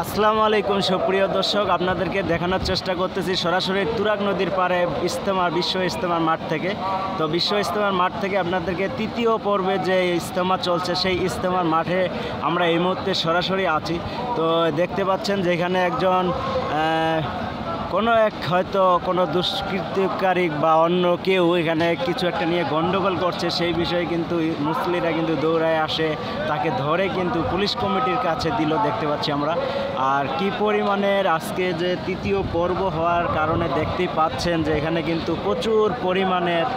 আসসালামু আলাইকুম সুপ্রিয় দর্শক, আপনাদেরকে দেখানোর চেষ্টা করতেছি সরাসরি তুরাগ নদীর পাড়ে বিশ্ব ইজতেমার মাঠ থেকে। তো বিশ্ব ইজতেমার মাঠ থেকে আপনাদেরকে তৃতীয় পর্বে যে ইজতেমা চলছে সেই ইজতেমার মাঠে আমরা এই মুহূর্তে সরাসরি আছি। তো দেখতে পাচ্ছেন যেখানে একজন হয়তো কোনো দুষ্কৃতিকারী বা অন্য কেউ এখানে কিছু একটা নিয়ে গণ্ডগোল করছে, সেই বিষয়ে কিন্তু মুসলিরা কিন্তু দৌড়ায় আসে, তাকে ধরে কিন্তু পুলিশ কমিটির কাছে দিল দেখতে পাচ্ছি আমরা। আর কি পরিমাণের আজকে যে তৃতীয় পর্ব হওয়ার কারণে দেখতেই পাচ্ছেন যে এখানে কিন্তু প্রচুর পরিমাণের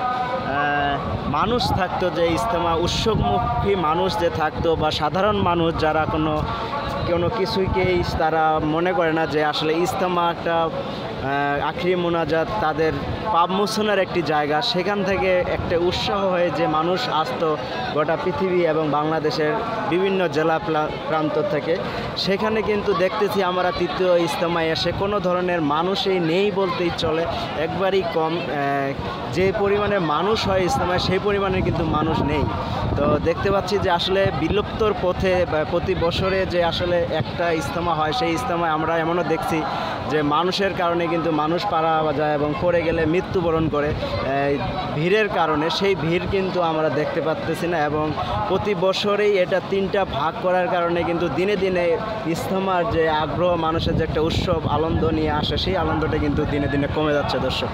মানুষ থাকতো, যে ইজতেমা উৎসবমুখী মানুষ যে থাকতো বা সাধারণ মানুষ যারা কোনো কিছুকেই তারা মনে করে না যে আসলে ইজতেমা একটা আখরি মোনাজাত, তাদের পাপ মোচনের একটি জায়গা, সেখান থেকে একটা উৎসাহ হয়ে যে মানুষ আসতো গোটা পৃথিবী এবং বাংলাদেশের বিভিন্ন জেলা প্রান্ত থেকে। সেখানে কিন্তু দেখতেছি আমরা তৃতীয় ইজতেমায় এসে কোনো ধরনের মানুষই নেই বলতেই চলে, একবারই কম। যে পরিমাণে মানুষ হয় ইজতেমায় সেই পরিমাণে কিন্তু মানুষ নেই। তো দেখতে পাচ্ছি যে আসলে বিলুপ্তর পথে প্রতি বছরে যে আসলে একটা ইজতেমা হয়, সেই ইজতেমায় আমরা এমনও দেখছি যে মানুষের কারণে কিন্তু মানুষ পারা যায় এবং পড়ে গেলে মৃত্যুবরণ করে ভিড়ের কারণে। সেই ভিড় কিন্তু আমরা দেখতে পাচ্তেছি না, এবং প্রতি বছরেই এটা তিনটা ভাগ করার কারণে কিন্তু দিনে দিনে ইজতেমার যে আগ্রহ, মানুষের যে একটা উৎসব আনন্দ নিয়ে আসে, সেই আনন্দটা কিন্তু দিনে দিনে কমে যাচ্ছে দর্শক।